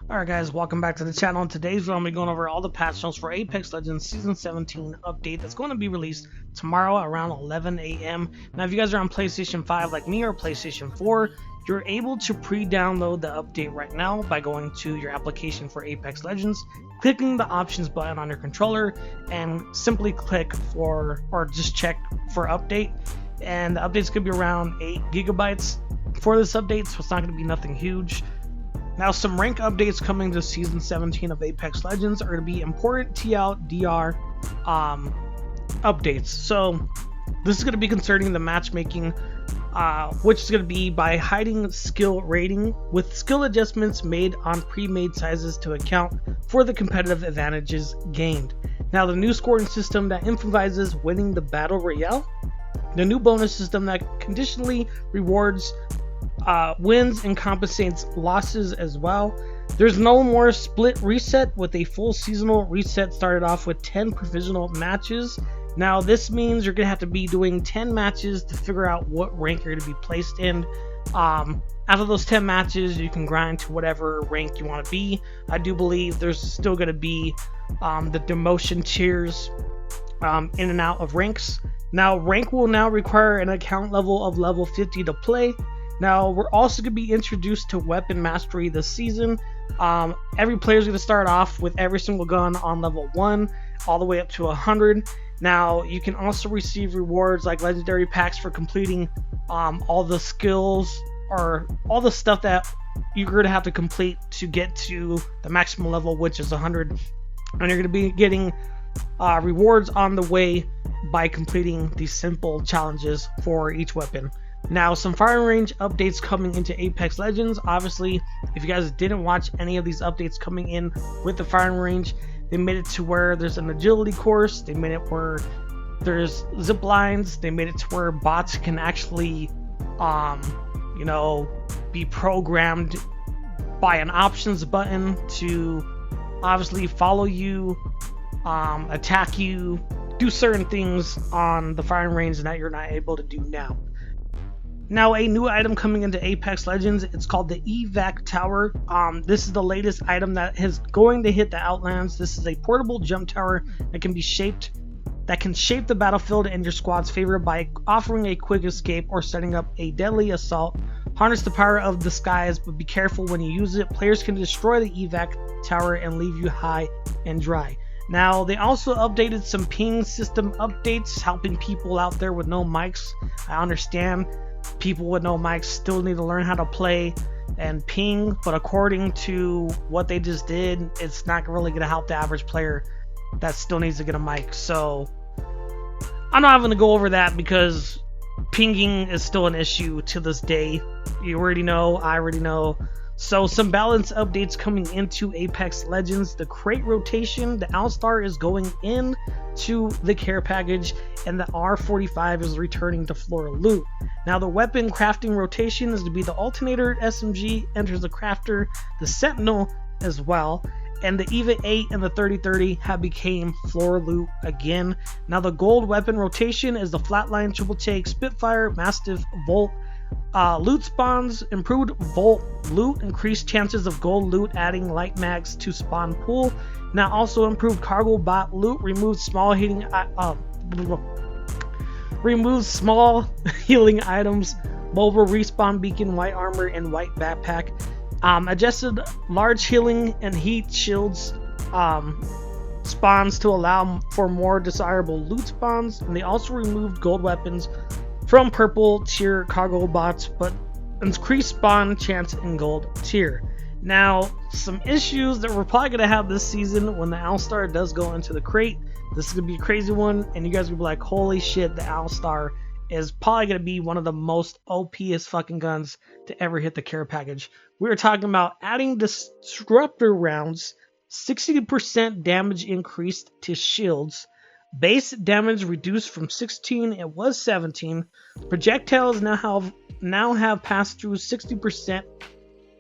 Alright guys, welcome back to the channel. In today's video, I'm going to be going over all the patch notes for Apex Legends Season 17 update that's going to be released tomorrow around 11 a.m. Now if you guys are on PlayStation 5 like me or PlayStation 4, you're able to pre-download the update right now by going to your application for Apex Legends, clicking the options button on your controller, and simply click for, or just check for update. And the update's going to be around 8 gigabytes for this update, so it's not going to be nothing huge. Now, some rank updates coming to Season 17 of Apex Legends are going to be important TLDR updates. So, this is going to be concerning the matchmaking, which is going to be by hiding skill rating with skill adjustments made on pre-made sizes to account for the competitive advantages gained. Now, the new scoring system that emphasizes winning the Battle Royale, the new bonus system that conditionally rewards wins and compensates losses as well. There's no more split reset with a full seasonal reset. Started off with 10 provisional matches. Now this means you're gonna have to be doing 10 matches to figure out what rank you're gonna be placed in. After those 10 matches, you can grind to whatever rank you want to be. I do believe there's still gonna be the demotion tiers in and out of ranks. Now rank will now require an account level of level 50 to play. Now, we're also going to be introduced to weapon mastery this season. Every player is going to start off with every single gun on level 1 all the way up to 100. Now, you can also receive rewards like legendary packs for completing all the skills or all the stuff that you're going to have to complete to get to the maximum level, which is 100. And you're going to be getting rewards on the way by completing these simple challenges for each weapon. Now, some firing range updates coming into Apex Legends. Obviously, if you guys didn't watch any of these updates coming in with the firing range, they made it to where there's an agility course. They made it where there's zip lines. They made it to where bots can actually, be programmed by an options button to obviously follow you, attack you, do certain things on the firing range that you're not able to do now. Now, a new item coming into Apex Legends, it's called the Evac Tower. This is the latest item that is going to hit the Outlands. This is a portable jump tower that can shape the battlefield in your squad's favor by offering a quick escape or setting up a deadly assault. Harness the power of the skies, but be careful when you use it. Players can destroy the Evac Tower and leave you high and dry. Now, they also updated some ping system updates, helping people out there with no mics. I understand people with no mics still need to learn how to play and ping, but according to what they just did, it's not really going to help the average player that still needs to get a mic. So I'm not going to go over that because pinging is still an issue to this day. You already know, I already know. So some balance updates coming into Apex Legends. The crate rotation, the All-Star is going in to the care package, and the R45 is returning to floor loot. Now the weapon crafting rotation is to be the alternator SMG enters the crafter, the Sentinel as well, and the EVA 8 and the 3030 have became floor loot again. Now the gold weapon rotation is the flatline triple take Spitfire, Mastiff, Volt. Loot spawns, improved Volt loot, increased chances of gold loot, adding light mags to spawn pool. Now also improved cargo bot loot, removes small healing items, mobile respawn beacon, white armor, and white backpack. Adjusted large healing and heat shields spawns to allow for more desirable loot spawns, and they also removed gold weapons from purple tier cargo bots, but increased spawn chance in gold tier. Now, some issues that we're probably going to have this season when the All-Star does go into the crate. This is going to be a crazy one, and you guys will be like, holy shit, the All-Star is probably going to be one of the most OP'est fucking guns to ever hit the care package. We were talking about adding disruptor rounds, 60% damage increased to shields, base damage reduced from 16, it was 17. Projectiles now have passed through 60%.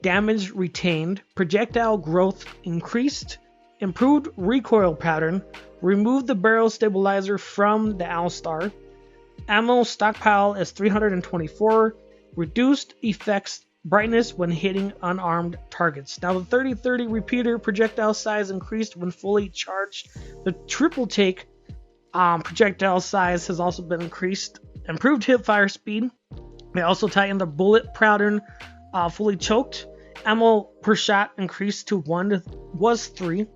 Damage retained. Projectile growth increased. Improved recoil pattern. Removed the barrel stabilizer from the All-Star. Ammo stockpile is 324. Reduced effects brightness when hitting unarmed targets. Now the 30-30 repeater projectile size increased when fully charged. The triple take projectile size has also been increased. Improved hip fire speed. They also tightened the bullet pattern fully choked. Ammo per shot increased to 3.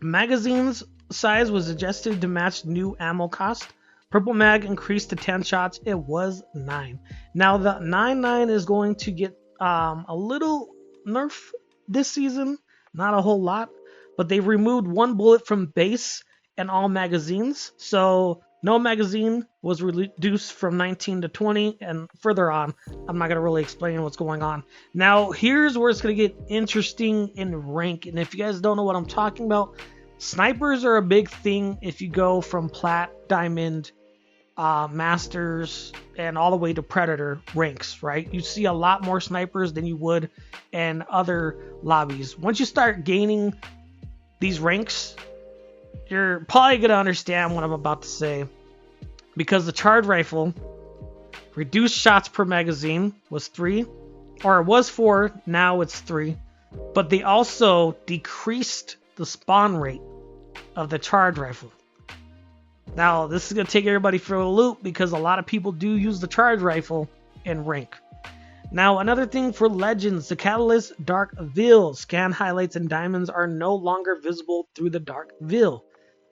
Magazine's size was adjusted to match new ammo cost. Purple mag increased to 10 shots. It was 9. Now the 9.9 is going to get a little nerf this season. Not a whole lot. But they removed 1 bullet from base and all magazines. So no magazine was reduced from 19 to 20 and further on. I'm not going to really explain what's going on. Now here's where it's going to get interesting in rank. And if you guys don't know what I'm talking about, snipers are a big thing if you go from plat, diamond, masters, and all the way to predator ranks, right? You see a lot more snipers than you would in other lobbies. Once you start gaining these ranks, you're probably going to understand what I'm about to say, because the charge rifle reduced shots per magazine was 3, or it was 4, now it's 3, but they also decreased the spawn rate of the charge rifle. Now this is going to take everybody for a loop because a lot of people do use the charge rifle in rank. Now another thing for legends, the Catalyst Dark Veil scan highlights and diamonds are no longer visible through the Dark Veil.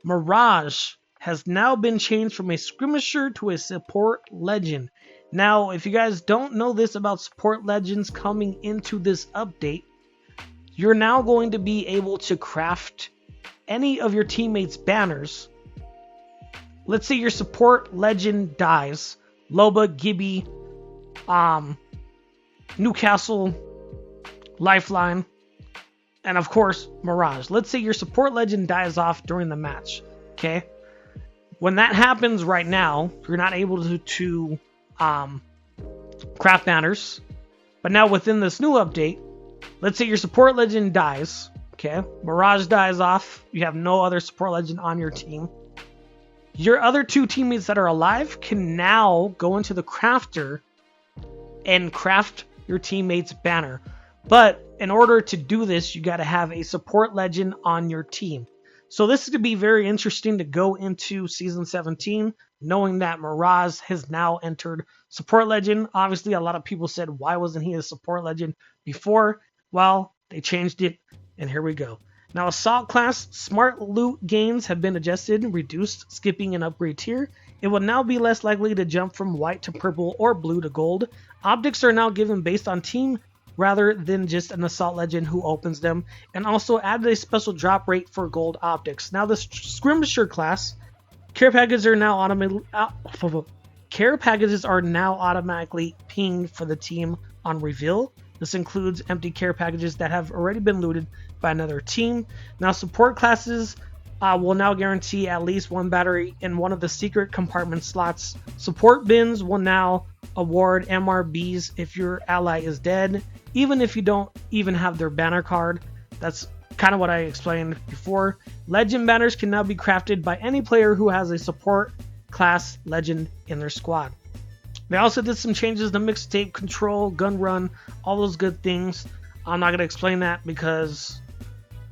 Mirage has now been changed from a skirmisher to a support legend. Now if you guys don't know this about support legends coming into this update, you're now going to be able to craft any of your teammates' banners. Let's say your support legend dies. Loba, Gibby, Newcastle, Lifeline, and of course Mirage. Let's say your support legend dies off during the match. Okay, when that happens right now, you're not able to craft banners. But now within this new update, let's say your support legend dies. Okay, Mirage dies off. You have no other support legend on your team. Your other 2 teammates that are alive can now go into the crafter and craft your teammate's banner. But in order to do this, you got to have a support legend on your team. So this is going to be very interesting to go into Season 17, knowing that Mirage has now entered support legend. Obviously, a lot of people said, why wasn't he a support legend before? Well, they changed it, and here we go. Now, Assault class smart loot gains have been adjusted, reduced, skipping an upgrade tier. It will now be less likely to jump from white to purple or blue to gold. Optics are now given based on team rather than just an Assault legend who opens them, and also added a special drop rate for gold optics. Now, the Skirmisher class care packages are now automatically pinged for the team on reveal. This includes empty care packages that have already been looted by another team. Now support classes will now guarantee at least 1 battery in one of the secret compartment slots. Support bins will now award MRBs if your ally is dead, even if you don't even have their banner card. That's kind of what I explained before. Legend banners can now be crafted by any player who has a support class legend in their squad. They also did some changes to mixtape, control, gun run, all those good things. I'm not going to explain that because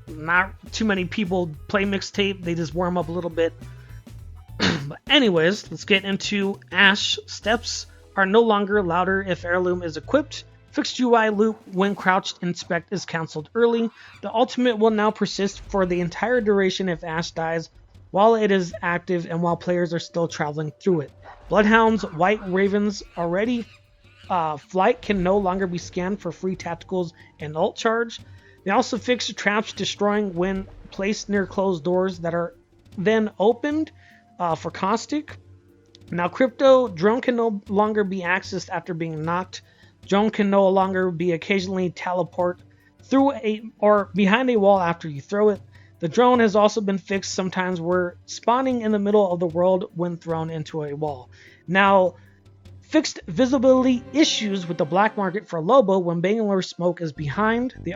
not too many people play mixtape. They just warm up a little bit. But anyways, let's get into Ash. Steps are no longer louder if heirloom is equipped. Fixed UI loop when crouched inspect is cancelled early. The ultimate will now persist for the entire duration if Ash dies while it is active and while players are still traveling through it. Bloodhounds, White Ravens, already flight can no longer be scanned for free tacticals and ult charge. They also fixed traps destroying when placed near closed doors that are then opened for caustic. Now crypto, drone can no longer be accessed after being knocked. Drone can no longer be occasionally teleport through or behind a wall after you throw it. The drone has also been fixed sometimes where spawning in the middle of the world when thrown into a wall. Now, fixed visibility issues with the black market for Lobo when Bangalore smoke is behind. The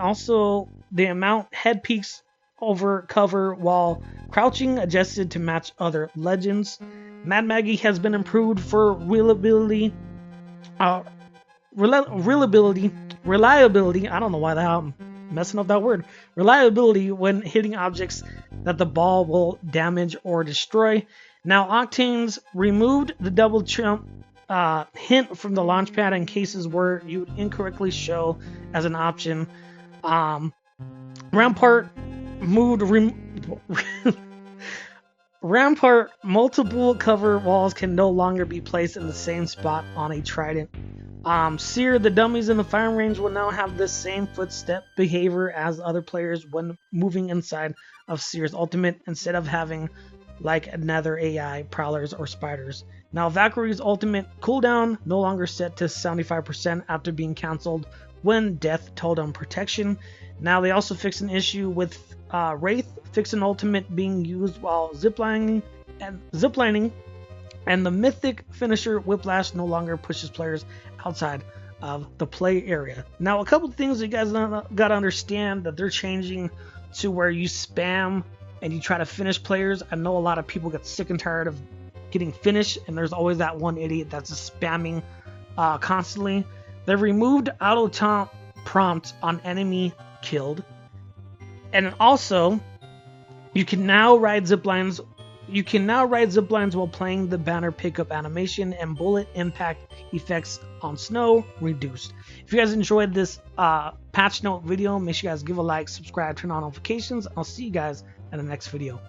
amount head peeks over cover while crouching adjusted to match other legends. Mad Maggie has been improved for reliability reliability. I don't know why I'm messing up that word. Reliability when hitting objects that the ball will damage or destroy. Now, Octane's removed the double jump hint from the launch pad in cases where you would incorrectly show as an option. Rampart moved Rampart multiple cover walls can no longer be placed in the same spot on a trident. Seer, the dummies in the firing range will now have the same footstep behavior as other players when moving inside of Seer's ultimate, instead of having like another AI, prowlers, or spiders. Now, Valkyrie's ultimate cooldown no longer set to 75% after being cancelled when death told on protection. Now, they also fixed an issue with Wraith, fixed an ultimate being used while ziplining, and the mythic finisher Whiplash no longer pushes players outside of the play area. Now, a couple of things you guys gotta understand that they're changing to where you spam and you try to finish players. I know a lot of people get sick and tired of getting finished, and there's always that one idiot that's just spamming constantly. They've removed auto taunt prompt on enemy killed, and also you can now ride ziplines. You can now ride ziplines while playing the banner pickup animation, and bullet impact effects on snow reduced. If you guys enjoyed this patch note video, make sure you guys give a like, subscribe, turn on notifications. I'll see you guys in the next video.